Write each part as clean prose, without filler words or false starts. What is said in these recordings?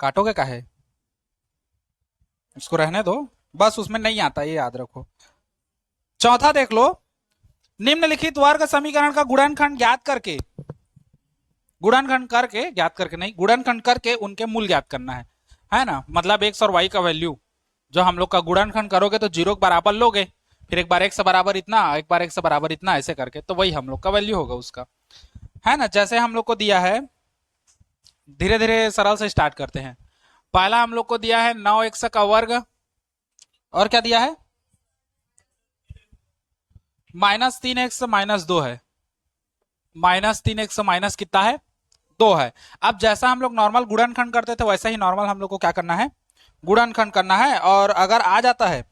काटोगे काहे? उसको रहने दो, बस उसमें नहीं आता, ये याद रखो। चौथा देख लो, निम्नलिखित वर्ग समीकरण का गुणनखंड ज्ञात करके, गुणनखंड करके, ज्ञात करके नहीं, गुणनखंड करके उनके मूल ज्ञात करना है ना। मतलब एक्स और वाई का वैल्यू जो हम लोग का गुणनखंड करोगे तो जीरो के बराबर लोगे, फिर एक बार एक्स बराबर इतना, एक बार एक्स बराबर इतना, ऐसे करके तो वही हम लोग का वैल्यू होगा उसका, है ना। जैसे हम लोग को दिया है, धीरे धीरे सरल से स्टार्ट करते हैं। पहला हम लोग को दिया है 9x का वर्ग, और क्या दिया है, -3x -2 है, -3x माइनस कितना है, 2 है। अब जैसा हम लोग नॉर्मल गुणनखंड करते थे वैसा ही नॉर्मल हम लोग को क्या करना है, गुणनखंड करना है। और अगर आ जाता है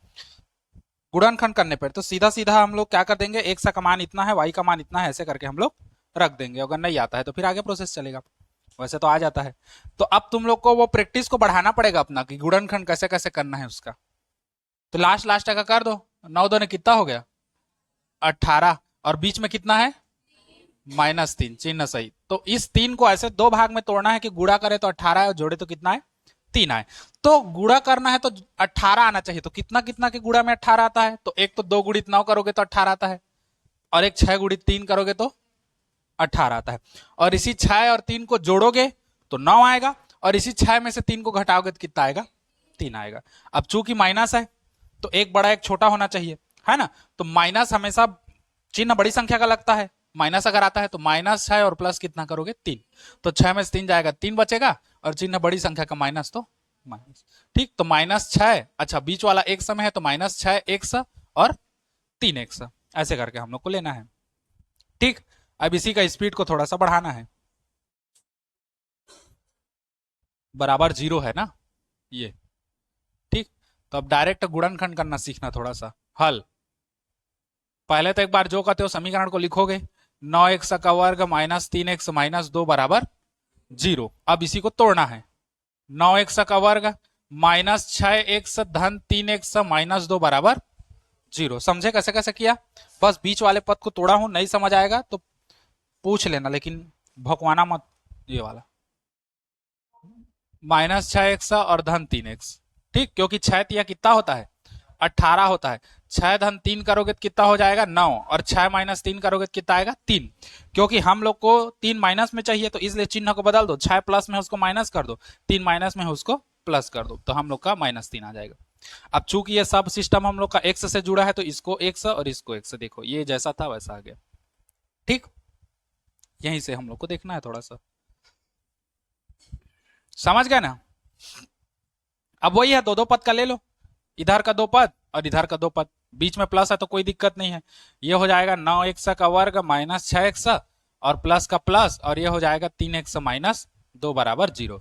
गुणनखंड करने पर तो सीधा सीधा हम लोग क्या कर देंगे, एक्स का मान इतना है, वाई का मान इतना है, ऐसे करके हम लोग रख देंगे। अगर नहीं आता है तो फिर आगे प्रोसेस चलेगा। वैसे तो आ जाता है। तो अब तुम लोग को वो प्रैक्टिस को बढ़ाना पड़ेगा अपना, कि गुणनखंड कैसे कैसे करना है उसका। तो लास्ट लास्ट का कर दो, 9 ने कितना हो गया, 18, और बीच में कितना है, -3, चिन्ह सही। तो इस 3 को ऐसे दो भाग में तोड़ना है कि गुणा करे तो 18 है और जोड़े तो कितना है, 3 आए। तो गुणा करना है तो 18 आना चाहिए। तो कितना कितना के गुणा में 18 आता है, तो एक तो 2 गुणित 9 करोगे तो 18 आता है, और एक 6 गुणित 3 करोगे तो 18 आता है। और इसी 6 और 3 को जोड़ोगे तो 9 आएगा, और इसी 6 में से 3 को घटाओगे तो कितना आएगा, 3 आएगा। अब चूंकि माइनस है तो एक बड़ा एक छोटा होना चाहिए, है ना। तो माइनस हमेशा चिन्ह बड़ी संख्या का लगता है, माइनस अगर आता है तो -6 और प्लस कितना करोगे, 3। तो 6 में से 3 जाएगा, 3 बचेगा, और चिन्ह बड़ी संख्या का माइनस, तो माइनस। ठीक, तो -6, अच्छा बीच वाला एक समय है तो -6x और 3x, ऐसे करके हम लोग को लेना है। ठीक, अब इसी का स्पीड को थोड़ा सा बढ़ाना है। बराबर 0 है ना ये, ठीक। तो अब डायरेक्ट गुणनखंड करना सीखना थोड़ा सा। हल, पहले तो एक बार जो कहते हो समीकरण को लिखोगे, 9x का वर्ग -3x -2 बराबर 0। अब इसी को तोड़ना है, 9x का वर्ग -6x धन 3x -2 बराबर 0। समझे कैसे कैसे किया? बस बीच वाले पद को तोड़ा हूं, नहीं समझ आएगा तो पूछ लेना, लेकिन भकवाना मत। ये वाला -6x और धन 3x, ठीक, क्योंकि 6 तिया कितना होता है, 18 होता है। 6 धन 3 करोगे तो कितना हो जाएगा, 9, और 6 माइनस 3 करोगे तो कितना आएगा, 3। क्योंकि हम लोग को 3 माइनस में चाहिए तो इसलिए चिन्ह को बदल दो, 6 प्लस में उसको माइनस कर दो, 3 माइनस में उसको प्लस कर दो, तो हम लोग का -3 आ जाएगा। अब चूंकि ये सब सिस्टम हम लोग का एक्स से जुड़ा है तो इसको एक्स और इसको एक्स, देखो ये जैसा था वैसा आ गया। ठीक, यहीं से हम लोग को देखना है थोड़ा सा, समझ गए ना। अब वही है, दो दो पद का ले लो, इधर का 2 पद और इधर का 2 पद, बीच में प्लस है तो कोई दिक्कत नहीं है। ये हो जाएगा 9x का वर्ग -6x, और प्लस का प्लस, और ये हो जाएगा 3x -2 बराबर 0।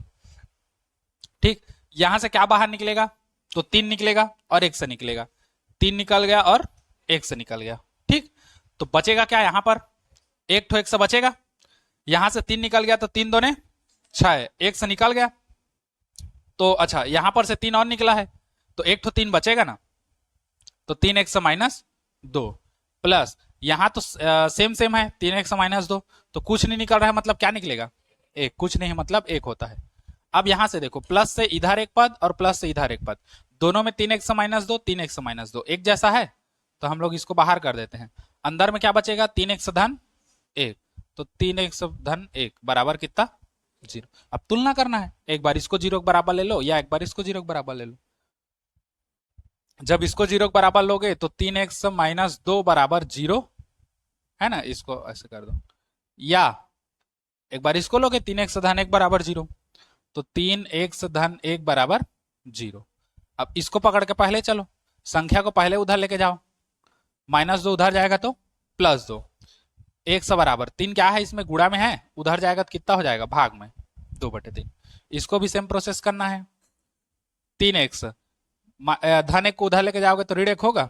ठीक, यहां से क्या बाहर निकलेगा, तो 3 निकलेगा और 1 से निकलेगा, 3 निकल गया और 1 से निकल गया। ठीक, तो बचेगा क्या यहां पर, एक ठो 1 से बचेगा, यहां से 3 निकल गया तो 3 दूने 6, 1 से निकल गया तो, अच्छा यहां पर से 3 और निकला है तो एक ठो 3 बचेगा ना, तो 3x -2 प्लस, यहां तो सेम सेम है 3x -2, तो कुछ नहीं निकल रहा है, मतलब क्या निकलेगा, एक, कुछ नहीं मतलब एक होता है। अब यहां से देखो, प्लस से इधर एक पद और प्लस से इधर एक पद, दोनों में 3x -2 3x -2 एक जैसा है, तो हम लोग इसको बाहर कर देते हैं। अंदर में क्या बचेगा, 3x धन 1, तो 3x धन 1 बराबर कितना, 0। अब तुलना करना है, एक बार इसको 0 के बराबर ले लो या एक बार इसको 0 के बराबर ले लो। जब इसको 0 के बराबर लोगे तो 3x -2 बराबर 0, है ना, इसको ऐसे कर दो। या एक बार इसको लोगे, 3x धन 1 बराबर 0, तो 3x धन 1 बराबर 0। अब इसको पकड़ के पहले चलो, संख्या को पहले उधर लेके जाओ, -2 उधर जाएगा तो +2, 1 से बराबर 3 क्या है, इसमें गुणा में है, उधर जाएगा तो कितना हो जाएगा, भाग में, 2/3। इसको भी सेम प्रोसेस करना है, 3x धन 1 को उधर लेके जाओगे तो ऋण 1 होगा,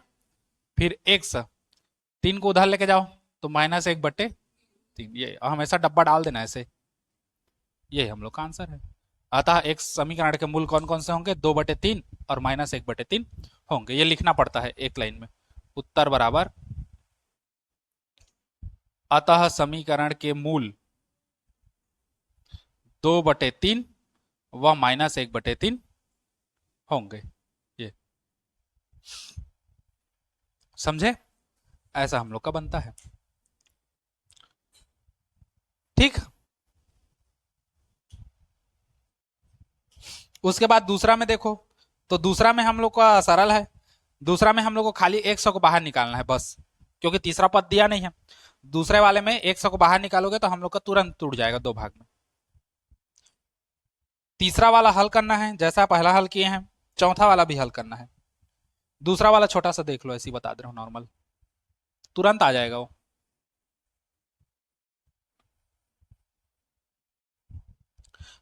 फिर x 3 को उधर लेके जाओ तो -1/3। ये हमेशा डब्बा डाल देना ऐसे, ये हम लोग का आंसर है। अतः एक समीकरण के मूल कौन कौन से होंगे, 2/3 और -1/3 होंगे, ये लिखना पड़ता है एक लाइन में। उत्तर बराबर, अतः समीकरण के मूल 2/3 वह -1/3 होंगे। ये समझे? ऐसा हम लोग का बनता है। ठीक। उसके बाद दूसरा में देखो, तो दूसरा में हम लोग का सरल है। दूसरा में हम लोग को खाली 100 को बाहर निकालना है बस, क्योंकि तीसरा पद दिया नहीं है। दूसरे वाले में 100 को बाहर निकालोगे तो हम लोग का तुरंत टूट जाएगा दो भाग में। तीसरा वाला हल करना है जैसा पहला हल किए हैं, चौथा वाला भी हल करना है। दूसरा वाला छोटा सा देख लो, ऐसे ही बता दे रहा हूं, नॉर्मल तुरंत आ जाएगा वो।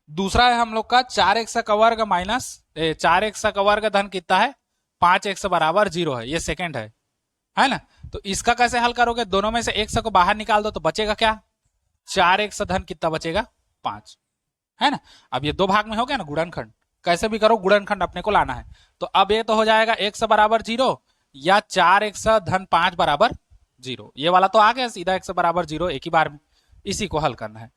दूसरा है हम लोग का 4x का वर्ग माइनस 4x का वर्ग धन कितना है 5x बराबर 0 है। ये सेकंड है ना? तो इसका कैसे हल करोगे? दोनों में से 100 को बाहर निकाल दो तो बचेगा क्या? 4x धन कितना बचेगा 5, है ना? अब ये दो भाग में हो गया ना गुणनखंड, कैसे भी करो गुणनखंड अपने को लाना है। तो अब ये तो हो जाएगा x बराबर 0 या 4x धन 5 बराबर 0। ये वाला तो आ गया सीधा x बराबर 0 एक ही बार में, इसी को हल करना है।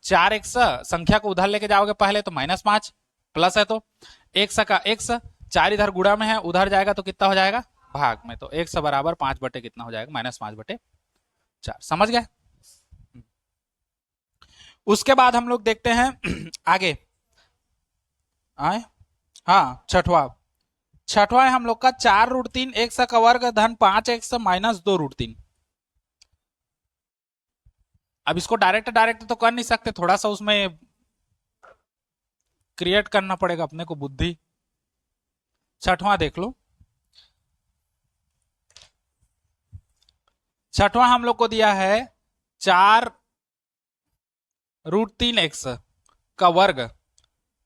4x संख्या को उधर लेके जाओगे पहले तो -5, प्लस है तो x का x 4 इधर गुणा में है, उधर जाएगा तो कितना हो जाएगा भाग में, तो x बराबर 5 बटे कितना हो जाएगा -5/4। समझ गए? उसके बाद हम लोग देखते हैं आगे आए। हाँ, छठवा है हम लोग का 4√3 x का वर्ग धन 5x -2√3। अब इसको डायरेक्ट तो कर नहीं सकते, थोड़ा सा उसमें क्रिएट करना पड़ेगा अपने को बुद्धि। छठवां देख लो, छठवां हम लोग को दिया है 4√3x का वर्ग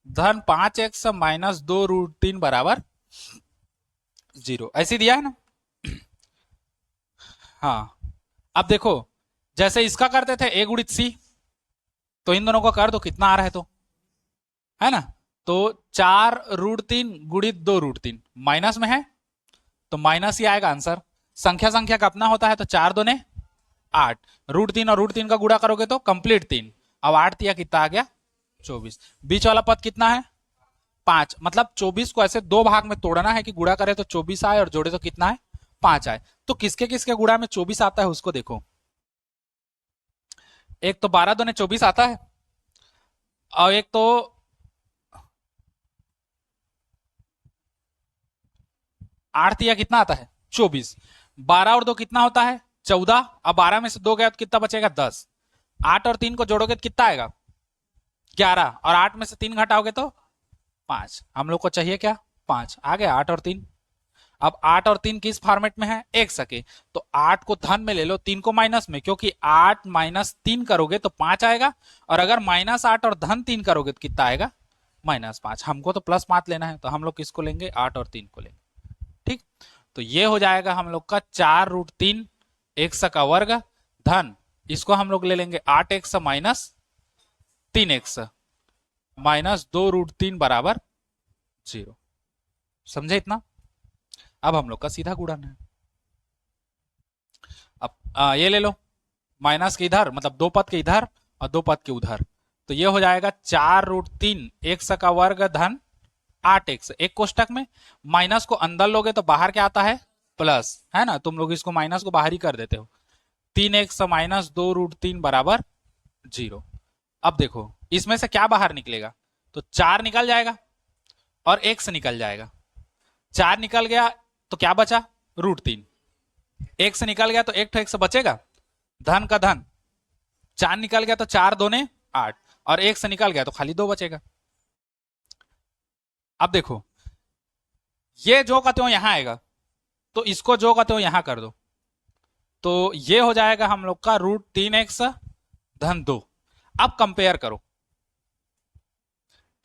धन 5x -2√3 बराबर 0, ऐसे दिया है ना? हाँ, अब देखो जैसे इसका करते थे a गुणित c, तो इन दोनों को कर दो कितना आ रहा है तो, है ना? तो 4√3 गुणित 2√3 माइनस में है तो माइनस ही आएगा आंसर। संख्या का अपना होता है तो 4 दूने 8, √3 और √3 का गुणा करोगे तो कंप्लीट 3। अब 8 दिया कितना आ गया 24। बीच वाला पद कितना है 5, मतलब 24 को ऐसे दो भाग में तोड़ना है कि गुणा करे तो 24 आए और जोड़े तो कितना है 5 आए। तो किसके किसके गुणा में 24 आता है उसको देखो। एक तो 12 दूने 24 आता है, और एक तो 8 दिया कितना आता है 24। 12 और 2 कितना होता है 14। अब 12 में से 2 गया तो कितना बचेगा 10। 8 और 3 को जोड़ोगे तो कितना आएगा 11, और 8 में से 3 घटाओगे तो 5। हम लोग को चाहिए क्या 5, आ गया 8 और 3। अब 8 और 3 किस फॉर्मेट में है एक सके, तो 8 को धन में ले लो, 3 को माइनस में, क्योंकि 8 -3 करोगे तो 5 आएगा, और अगर -8 और धन 3 करोगे तो कितना आएगा -5। हमको तो +5 लेना है तो हम लोग किसको लेंगे 8 और 3 को लेंगे। ठीक, तो ये हो जाएगा हम लोग का 4√3 x का वर्ग धन, इसको हम लोग ले लेंगे 8x -3x -2√3 बराबर 0। समझे इतना? अब हम लोग का सीधा गुणन है। अब ये ले लो, माइनस के इधर मतलब दो पद के इधर और दो पद के उधर, तो ये हो जाएगा 4√3 x का वर्ग धन 8x। एक कोष्टक में माइनस को अंदर लोगे तो बाहर क्या आता है प्लस, है ना? तुम लोग इसको माइनस को बाहर ही कर देते हो। 3x -2√3 बराबर 0। अब देखो इसमें से क्या बाहर निकलेगा, तो 4 निकल जाएगा और x निकल जाएगा। 4 निकल गया तो क्या बचा √3, x निकल गया तो एक तो x बचेगा धन का धन, 4 निकल गया तो 4 दूने 8, और x निकल गया तो खाली 2 बचेगा। अब देखो ये जो कहते हो यहां आएगा, तो इसको जो कहते हो यहां कर दो, तो ये हो जाएगा हम लोग का √3x धन 2। अब कंपेयर करो,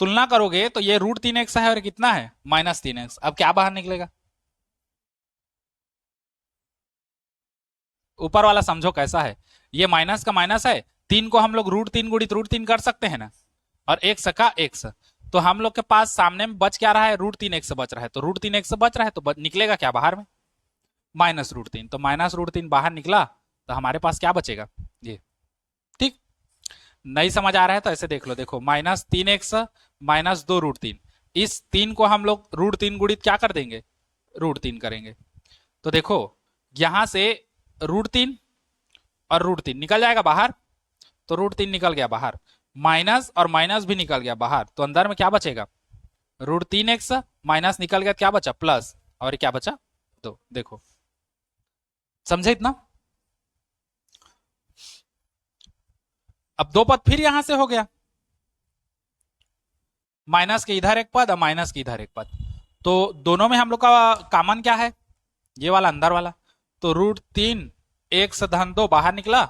तुलना करोगे तो ये √3x है और कितना है -3x। अब क्या बाहर निकलेगा, ऊपर वाला समझो कैसा है, ये माइनस का माइनस है, 3 को हम लोग √3 गुणित √3 कर सकते हैं ना, और x का x, तो हम लोग के पास सामने में बच क्या रहा है √3x बच रहा है, तो √3x बच रहा है तो निकलेगा क्या बाहर में -√3, तो -√3 बाहर निकला तो हमारे पास क्या बचेगा ये। ठीक, नहीं समझ आ रहा है तो ऐसे देख लो, देखो -3x -2 √3, इस 3 को हम लोग √3 गुणित क्या कर देंगे, √3 करेंगे। तो देखो यहां से √3 और √3 निकल जाएगा बाहर, तो √3 निकल गया बाहर, माइनस और माइनस भी निकल गया बाहर, तो अंदर में क्या बचेगा, √3x माइनस निकल गया, क्या बचा प्लस, और क्या बचा 2। देखो समझे इतना। अब दो पद फिर यहां से हो गया, माइनस के इधर एक पद और माइनस के इधर एक पद, तो दोनों में हम लोग का कॉमन क्या है, ये वाला अंदर वाला, तो √3 (1)(2) बाहर निकला,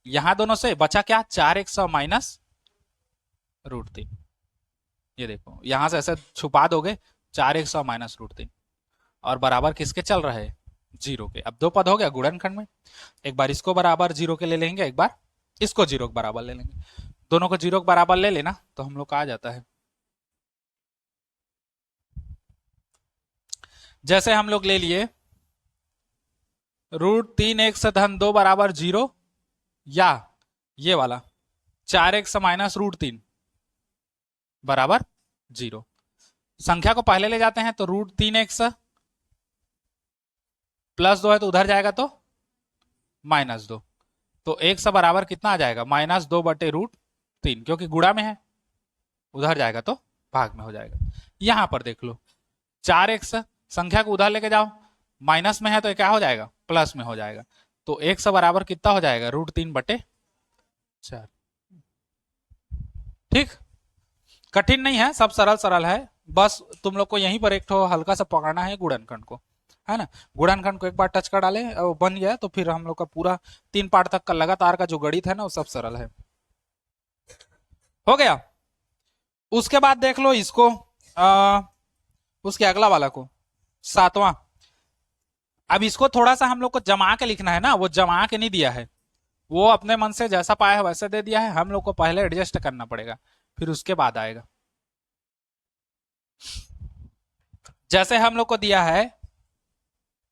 यहां दोनों से बचा क्या 4x माइनस √3। ये देखो यहां से ऐसे छुपा दोगे 4x माइनस √3, और बराबर किसके चल रहा है, 0 के। अब दो पद हो गया गुणनखंड में, एक बार इसको बराबर 0 के ले लेंगे, एक बार इसको 0 के बराबर ले लेंगे, दोनों को 0 के बराबर ले लेना तो हम लोग का आ जाता है। जैसे हम लोग ले लिए √3(x)(2) बराबर 0, या ये वाला 4x माइनस √3 बराबर 0। संख्या को पहले ले जाते हैं, तो √3x +2 है तो उधर जाएगा तो -2, तो x बराबर कितना आ जाएगा, -2/√3, क्योंकि गुणा में है, उधर जाएगा तो भाग में हो जाएगा। यहां पर देख लो 4x, संख्या को उधर लेके जाओ, माइनस में है तो क्या हो जाएगा, प्लस में हो जाएगा, तो x बराबर कितना हो जाएगा, √3/4। ठीक, कठिन नहीं है, सब सरल सरल है, बस तुम लोग को यहीं पर एक ठो हल्का सा पकड़ना है गुणनखंड को, है ना। गुणनखंड को एक बार टच कर डाले, बन गया तो फिर हम लोग का पूरा 3 पार्ट तक का लगातार का जो गणित है ना वो सब सरल है। हो गया। उसके बाद देख लो इसको, उसके अगला वाला को, 7वां। अब इसको थोड़ा सा हम लोग को जमा के लिखना है ना, वो जमा के नहीं दिया है, वो अपने मन से जैसा पाया है वैसे दे दिया है, हम लोग को पहले एडजस्ट करना पड़ेगा, फिर उसके बाद आएगा। जैसे हम लोग को दिया है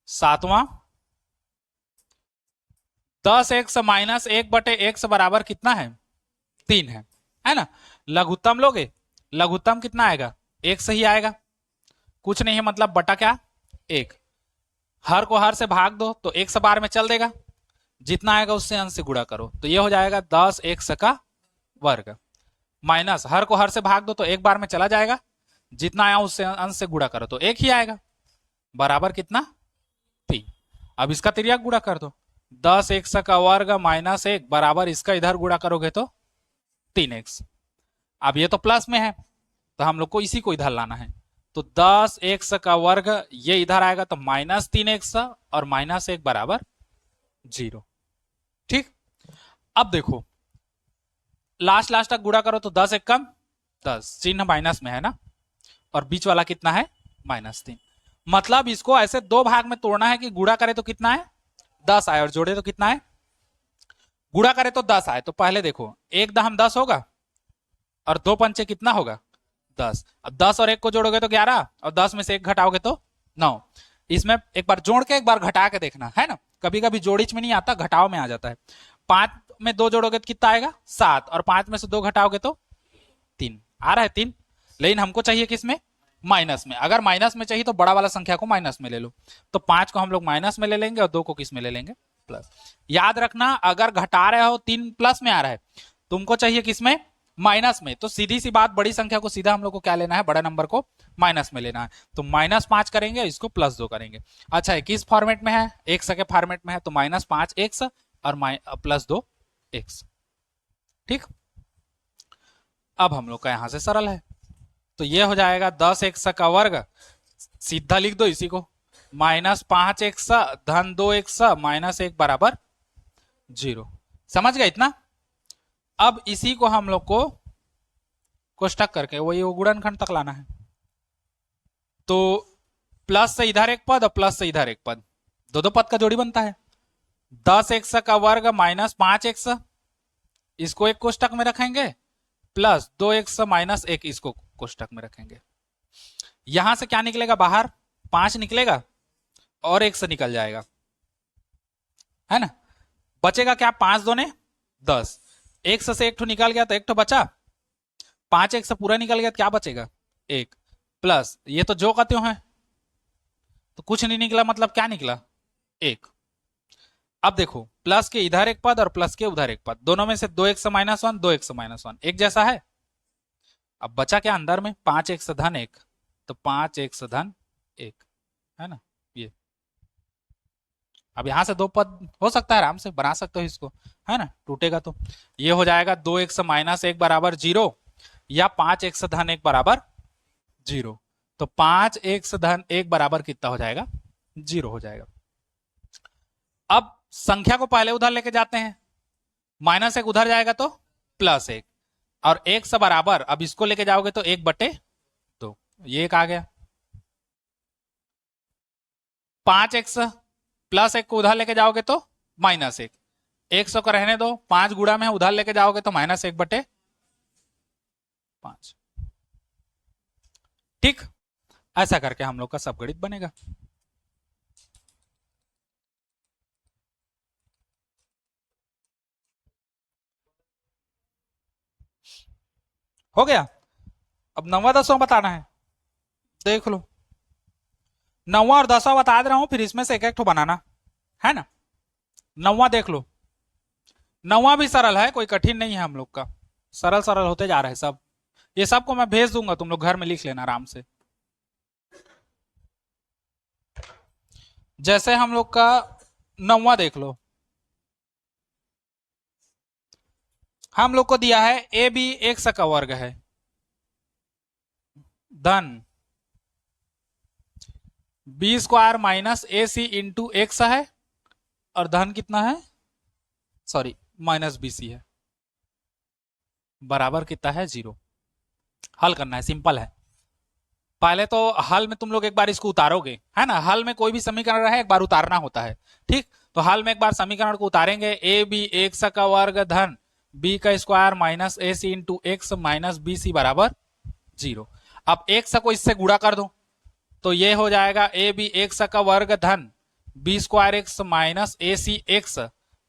7वां, 10x माइनस 1/x बराबर कितना है, 3 है ना। लघुत्तम लोगे, लघुत्तम कितना आएगा, 1 से ही आएगा, कुछ नहीं है, मतलब बटा क्या 1, हर को हर से भाग दो तो 1 बार में चल देगा, जितना आएगा उससे अंश से गुणा करो, तो ये हो जाएगा 10x का वर्ग, माइनस हर को हर से भाग दो तो एक बार में चला जाएगा, जितना आया उससे अंश से गुणा करो तो 1 ही आएगा, बराबर कितना 3। अब इसका तिर्यक गुणा कर दो, 10x का वर्ग -1 बराबर इसका इधर गुणा करोगे तो 3x। अब ये तो प्लस में है तो हम लोग को इसी को इधर लाना है, तो 10x का वर्ग ये इधर आएगा तो -3x और -1 बराबर 0। ठीक, अब देखो लास्ट तक गुणा करो तो 10 एक कम 10, चिन्ह माइनस में है ना, और बीच वाला कितना है -3, मतलब इसको ऐसे दो भाग में तोड़ना है कि गुणा करे तो कितना है 10 आए और जोड़े तो कितना है, गुणा करे तो 10 आए, तो पहले देखो 1 दहम 10 होगा और 2 पंचे कितना होगा 10, अब 10 और 1 को जोड़ोगे तो 11 और 10 में से 1 घटाओगे तो 9। इसमें एक बार जोड़ के एक बार घटा के देखना है ना, कभी कभी जोड़ीच में नहीं आता, घटाव में आ जाता है। 5 में 2 जोड़ोगे तो कितना आएगा 7, और 5 में से 2 घटाओगे तो 3 आ रहा है 3, लेकिन हमको चाहिए किसमें माइनस में, अगर माइनस में चाहिए तो बड़ा वाला संख्या को माइनस में ले लो, तो 5 को हम लोग माइनस में ले लेंगे और 2 को किस में ले लेंगे प्लस। याद रखना अगर घटा रहे हो 3 प्लस में आ रहा है, तुमको चाहिए किसमें माइनस में, तो सीधी सी बात बड़ी संख्या को सीधा हम लोग को क्या लेना है, बड़ा नंबर को माइनस में लेना है, तो -5 करेंगे, इसको +2 करेंगे। अच्छा है किस फॉर्मेट में है, एक्स के फॉर्मेट में है, तो -5x और +2x। ठीक, अब हम लोग का यहां से सरल है, तो ये हो जाएगा 10x का वर्ग, सीधा लिख दो इसी को, -5x धन 2x -1 बराबर 0। समझ गए इतना। अब इसी को हम लोग को कोष्टक करके वही गुणनखंड तक लाना है, तो प्लस से इधर एक पद और प्लस से इधर एक पद, दो पद का जोड़ी बनता है, 10x का वर्ग -5x, इसको एक कोष्टक में रखेंगे, प्लस 2x -1 इसको कोष्टक में रखेंगे। यहां से क्या निकलेगा बाहर, 5 निकलेगा और 1 से निकल जाएगा, है ना, बचेगा क्या 5 दूने 10, एक्स से एक ठो निकल गया तो एक ठो बचा, 5x से पूरा निकल गया तो क्या बचेगा, एक, प्लस ये तो जो का त्यों है, तो कुछ नहीं निकला, मतलब क्या निकला, एक। अब देखो प्लस के इधर एक पद और प्लस के उधर एक पद, दोनों में से 2x-1 2x-1 एक जैसा है। अब बचा क्या अंदर में, 5x धन एक, तो 5x धन एक, है ना ये। अब यहां से दो पद हो सकता है, आराम से बना सकते हो इसको, है ना, टूटेगा तो ये हो जाएगा 2x-1 बराबर 0 या 5x धन एक बराबर 0। तो 5x धन एक बराबर कितना हो जाएगा, 0 हो जाएगा। अब संख्या को पहले उधर लेके जाते हैं, -1 उधर जाएगा तो +1 और एक से बराबर, अब इसको लेके जाओगे तो 1/2, ये एक आ गया। 5x +1 को उधर लेके जाओगे तो -1, 100 को रहने दो, 5 गुणा में उधर लेके जाओगे तो -1/5। ठीक, ऐसा करके हम लोग का सब गणित बनेगा। हो गया। अब 9वां 10वां बताना है, देख लो। 9वां और 10वां बता दे रहा हूं, फिर इसमें से एक एक ठो बनाना है ना। 9वां देख लो, 9वां भी सरल है, कोई कठिन नहीं है, हम लोग का सरल सरल होते जा रहा है सब। ये सबको मैं भेज दूंगा, तुम लोग घर में लिख लेना आराम से। जैसे हम लोग का 9वां देख लो, हम लोग को दिया है ए बी एक्स का वर्ग है, धन b² minus A C into x है, और धन कितना है, सॉरी -bc है, बराबर कितना है 0। हल करना है, सिंपल है। पहले तो हल में तुम लोग एक बार इसको उतारोगे, है ना, हल में कोई भी समीकरण रहे एक बार उतारना होता है। ठीक, तो हल में एक बार समीकरण को उतारेंगे, ए बी एक्स का वर्ग धन b² minus A C into X minus B C बराबर 0। अब एक्स को इससे गुणा कर दो, तो ये हो जाएगा ए बी एक्स का वर्ग धन b² x minus A C x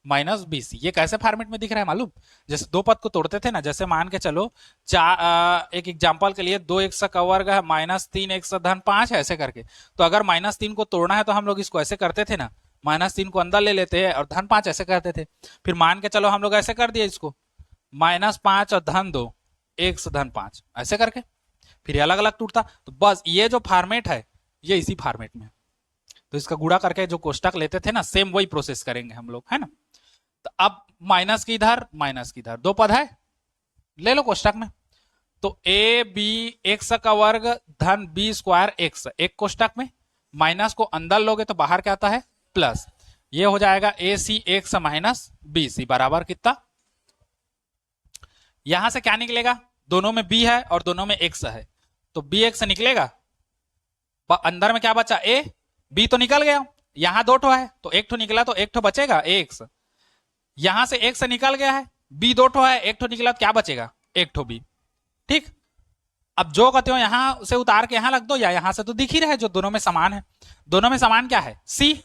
minus B सी। ये कैसे फॉर्मेट में दिख रहा है मालूम, जैसे दो पद को तोड़ते थे ना, जैसे मान के चलो एक एग्जांपल के लिए 2x का वर्ग है -3x धन 5 है, ऐसे करके। तो अगर -3 को तोड़ना है तो हम लोग इसको ऐसे करते थे ना, -3 को अंदर ले लेते हैं और धन 5 ऐसे करते थे। फिर मान के चलो हम लोग ऐसे कर दिए इसको, -5 और धन 2 x धन 5 ऐसे करके, फिर अलग अलग टूटता। तो बस ये जो फॉर्मेट है ये इसी फॉर्मेट में, तो इसका गुणा करके जो कोष्टक लेते थे ना, सेम वही प्रोसेस करेंगे हम लोग, है ना। तो अब माइनस की इधर दो पद है, ले लो कोष्टक में। तो ए बी एक्स का वर्ग धन b² एक्स, एक कोष्टक में, माइनस को अंदर लोगे तो बाहर क्या आता है, प्लस। ये हो जाएगा ए सी एक्स माइनस बी सी बराबर कितना, यहां से क्या निकलेगा, दोनों में b है और दोनों में x है, तो bx निकलेगा, अंदर में क्या बचा, a, b तो निकल गया, यहां दो ठो है तो एक ठो निकला, तो एक ठो बचेगा ax, यहां से x निकल गया है, b दो ठो है, एक ठो निकला तो क्या बचेगा, एक ठो b। ठीक, अब जो कहते हो यहां से उतार के यहां लग दो, या यहां से तो दिख ही रहा है जो दोनों में समान है। दोनों में समान क्या है, c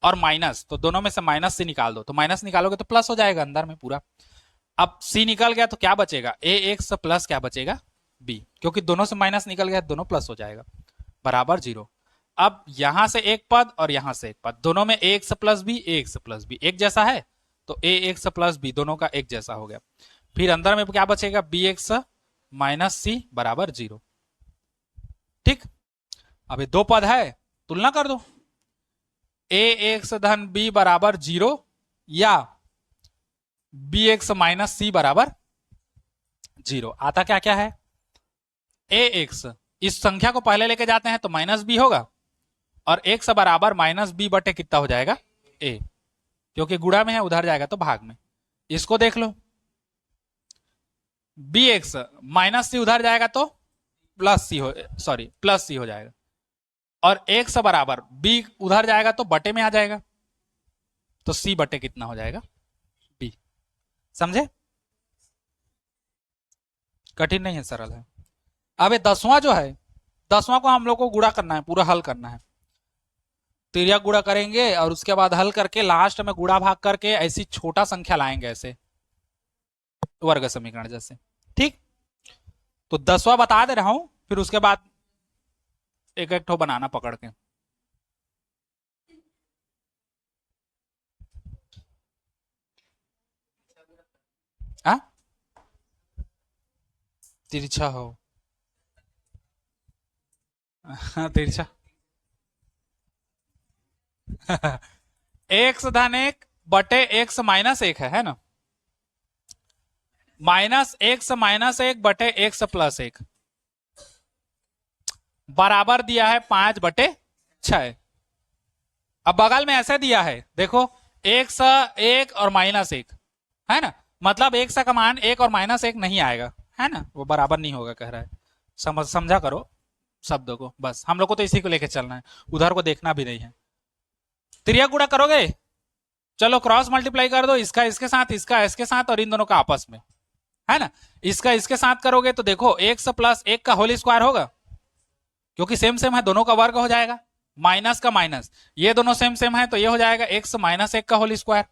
और माइनस, तो दोनों में से -c निकाल दो, तो माइनस निकालोगे तो प्लस हो जाएगा अंदर में पूरा। अब c निकल गया तो क्या बचेगा, ax प्लस क्या बचेगा, b, क्योंकि दोनों से माइनस निकल गया दोनों प्लस हो जाएगा, बराबर 0। अब यहां से एक पद और यहां से एक पद, दोनों में ax प्लस b एक जैसा है, तो ax प्लस b दोनों का एक जैसा हो गया। फिर अंदर में क्या बचेगा, bx माइनस c बराबर 0। ठीक, अब ये दो पद है, तुलना कर दो, ax धन b बराबर 0 या bx माइनस c बराबर 0। आता क्या क्या है, ax, इस संख्या को पहले लेके जाते हैं तो -b होगा, और x बराबर -b बटे कितना हो जाएगा, a, क्योंकि गुणा में है उधर जाएगा तो भाग में। इसको देख लो, bx -c उधर जाएगा तो प्लस c हो जाएगा, और x बराबर b उधर जाएगा तो बटे में आ जाएगा, तो c बटे कितना हो जाएगा, b। समझे, कठिन नहीं है, सरल है। अब 10वां जो है, 10वां को हम लोग को गुणा करना है, पूरा हल करना है, तिर्यक गुणा करेंगे और उसके बाद हल करके लास्ट में गुणा भाग करके ऐसी छोटा संख्या लाएंगे ऐसे, वर्ग समीकरण जैसे। ठीक, तो 10वां बता दे रहा हूं, फिर उसके बाद एक एक ठो बनाना पकड़ के। आ? तिरछा हो। हाँ, तिरछा। एक्स धन एक बटे एक्स माइनस एक है ना, माइनस एक्स बटे एक्स प्लस एक बराबर दिया है 5/6। अब बगल में ऐसे दिया है देखो, एक्स एक और माइनस एक है ना, मतलब एक्स का मान एक और माइनस एक नहीं आएगा, है ना, वो बराबर नहीं होगा कह रहा है। समझा करो शब्दों को, बस हम लोग को तो इसी को लेके चलना है, उधर को देखना भी नहीं है। त्रिया गुणा करोगे, चलो क्रॉस मल्टीप्लाई कर दो, इसका इसके साथ, इसका इसके साथ, और इन दोनों का आपस में, है ना। इसका इसके साथ करोगे तो देखो एक्स प्लस एक का होल स्क्वायर होगा, क्योंकि सेम सेम है, दोनों का वर्ग हो जाएगा, माइनस का माइनस, ये दोनों सेम सेम है तो ये हो जाएगा एक्स माइनस एक का होल स्क्वायर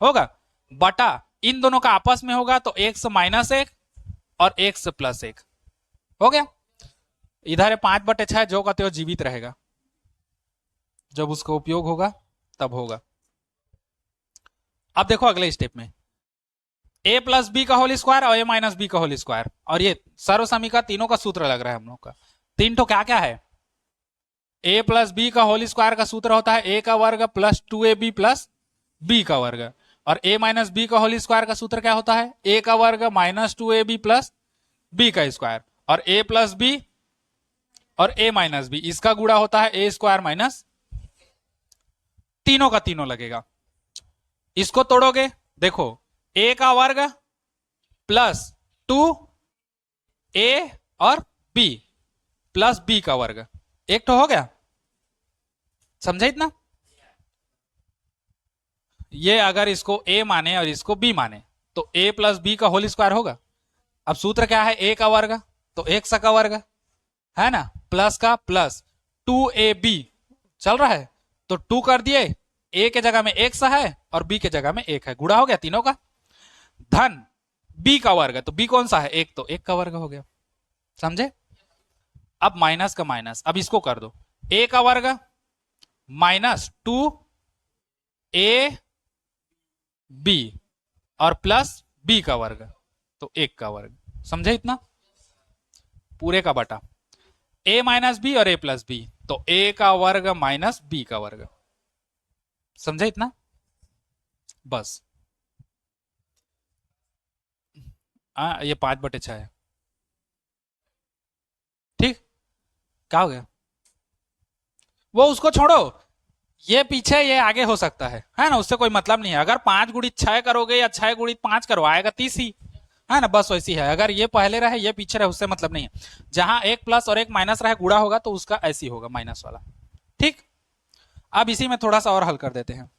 होगा, बटा इन दोनों का आपस में होगा तो एक्स माइनस एक और एक्स प्लस एक हो गया। इधर है 5/6, जो का त्यो जीवित रहेगा, जब उसका उपयोग होगा तब होगा। अब देखो अगले स्टेप में, a प्लस बी का होल स्क्वायर और a माइनस बी का होल स्क्वायर, और ये सर्व समीकरण तीनों का सूत्र लग रहा है हम लोग का। तीन तो क्या क्या है, a प्लस बी का होल स्क्वायर का सूत्र होता है a का वर्ग प्लस 2ab प्लस b का वर्ग, और a माइनस बी का होल स्क्वायर का सूत्र क्या होता है, a का वर्ग माइनस 2ab प्लस b का स्क्वायर, और a प्लस बी और a माइनस बी, इसका गुणा होता है a स्क्वायर माइनस, तीनों का तीनों लगेगा। इसको तोड़ोगे, देखो a का वर्ग प्लस 2a और b प्लस b का वर्ग, एक तो हो गया, समझे इतना। ये अगर इसको a माने और इसको b माने तो a प्लस बी का होल स्क्वायर होगा। अब सूत्र क्या है, a का वर्ग तो x का वर्ग है ना, प्लस का प्लस 2ab चल रहा है तो 2 कर दिए, a के जगह में x है और b के जगह में 1 है, गुणा हो गया तीनों का, धन b का वर्ग, तो b कौन सा है, एक, तो 1 का वर्ग हो गया, समझे। अब माइनस का माइनस, अब इसको कर दो, a का वर्ग माइनस 2ab और प्लस b का वर्ग, तो 1 का वर्ग, समझे इतना, पूरे का बटा a माइनस बी और a प्लस बी, तो a का वर्ग माइनस b का वर्ग, समझे इतना, बस। ये 5/6 है, ठीक, क्या हो गया, वो उसको छोड़ो, ये पीछे ये आगे हो सकता है ना, उससे कोई मतलब नहीं है। अगर 5 × 6 करोगे या 6 × 5 करो आएगा 30 ही, है ना, बस वैसी है। अगर ये पहले रहे ये पीछे रहे उससे मतलब नहीं है, जहां एक प्लस और एक माइनस रहे गुणा होगा तो उसका ऐसी होगा माइनस वाला, ठीक। अब इसी में थोड़ा सा और हल कर देते हैं,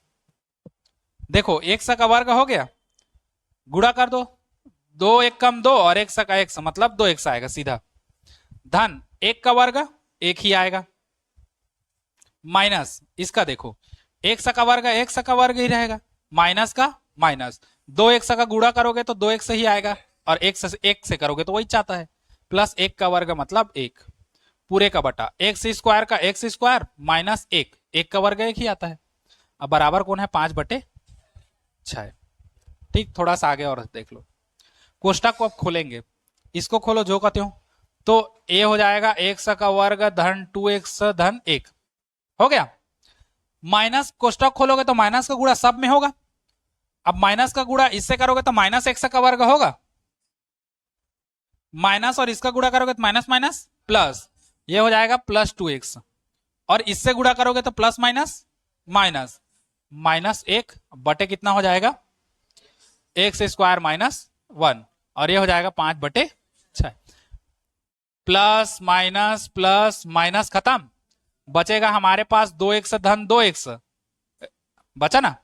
देखो एक्स का वर्ग हो गया, गुणा कर दो, 2 1 कम 2 और एक्स का एक्स मतलब 2x आएगा सीधा, धन 1 का वर्ग 1 ही आएगा, माइनस इसका देखो एक्स का वर्ग ही रहेगा, माइनस का माइनस, 2x का गुणा करोगे तो 2x ही आएगा, और एक से करोगे तो वही चाहता है, प्लस 1 का वर्ग मतलब 1, पूरे का बटा एक्स स्क्वायर का एक्स स्क्वायर माइनस 1, 1 का वर्ग 1 ही आता है। अब बराबर कौन है, 5/6, ठीक। थोड़ा सा आगे और देख लो, कोष्टक को अब खोलेंगे, इसको खोलो जो कहते हो, तो a हो जाएगा एक्स का वर्ग धन 2x धन 1 हो गया, माइनस कोष्टक खोलोगे तो माइनस का गुणा सब में होगा, अब माइनस का गुणा इससे करोगे तो माइनस एक्स का वर्ग होगा, माइनस और इसका गुणा करोगे तो माइनस माइनस प्लस, ये हो जाएगा प्लस 2x, और इससे गुणा करोगे तो प्लस माइनस माइनस, माइनस 1 बटे कितना हो जाएगा, एक्स स्क्वायर माइनस 1, और ये हो जाएगा 5/6, प्लस माइनस खत्म, बचेगा हमारे पास 2x धन 2x बचा ना,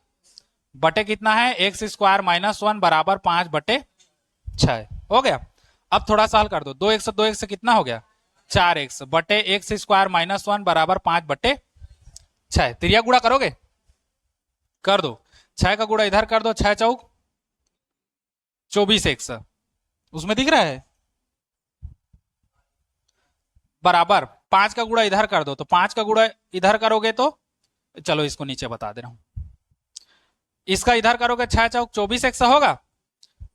बटे कितना है एक्स स्क्वायर माइनस 1 बराबर 5/6 हो गया। अब थोड़ा सा हल कर दो, 2x से कितना हो गया 4x बटे एक्स स्क्वायर माइनस 1 बराबर 5/6, त्रिया गुणा करोगे, कर दो, 6 का गुणा इधर कर दो, 6 चौक 24x उसमें दिख रहा है बराबर 5 का गुणा इधर कर दो, तो 5 का गुणा इधर करोगे तो चलो इसको नीचे बता दे रहा हूं, इसका इधर करोगे 6 चौक 24x होगा,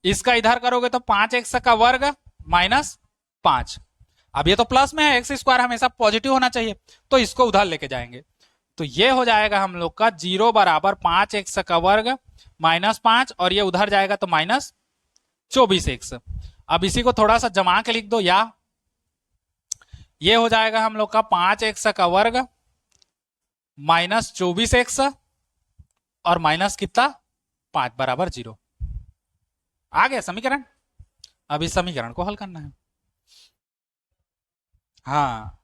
इसका इधर करोगे तो 5x का वर्ग माइनस 5। अब ये तो प्लस में है, एक्स स्क्वायर हमेशा पॉजिटिव होना चाहिए, तो इसको उधर लेके जाएंगे, तो ये हो जाएगा हम लोग का 0 बराबर 5x का वर्ग माइनस 5, और ये उधर जाएगा तो माइनस 24x। अब इसी को थोड़ा सा जमा के लिख दो, या ये हो जाएगा हम लोग का 5x का वर्ग माइनस 24x और माइनस कितना 5 बराबर 0। आ गया समीकरण। अब इस समीकरण को हल करना है। हाँ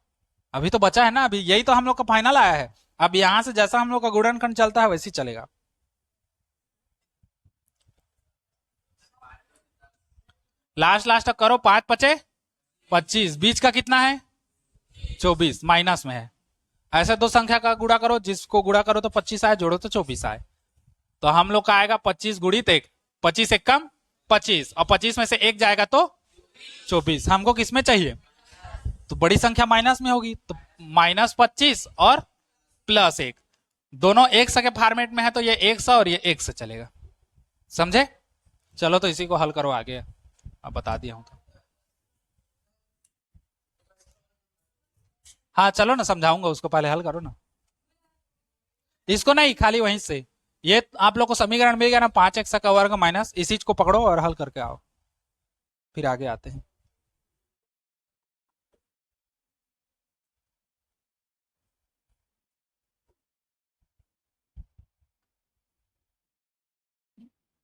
अभी तो बचा है ना, अभी यही तो हम लोग का फाइनल आया है। अब यहां से जैसा हम लोग का गुणनखंड चलता है वैसे ही चलेगा। लास्ट तक करो, 5 पचे 25, बीच का कितना है 24, माइनस में है। ऐसे दो संख्या का गुणा करो, जिसको गुणा करो तो 25 आए, जोड़ो तो 24 आए, तो हम लोग का आएगा 25 गुणित 1, 25 एक कम 25, और 25 में से 1 जाएगा तो 24। हमको किस में चाहिए, तो बड़ी संख्या माइनस में होगी, तो माइनस 25 और प्लस 1, दोनों 100 के फॉर्मेट में है, तो ये 100 और ये 100 चलेगा। समझे? चलो तो इसी को हल करो आगे, अब बता दिया हूं तो। हाँ चलो ना समझाऊंगा उसको, पहले हल करो ना, इसको नहीं खाली वहीं से। ये आप लोग को समीकरण मिल गया ना, 5x का वर्ग माइनस, इसी को पकड़ो और हल करके आओ, फिर आगे आते हैं।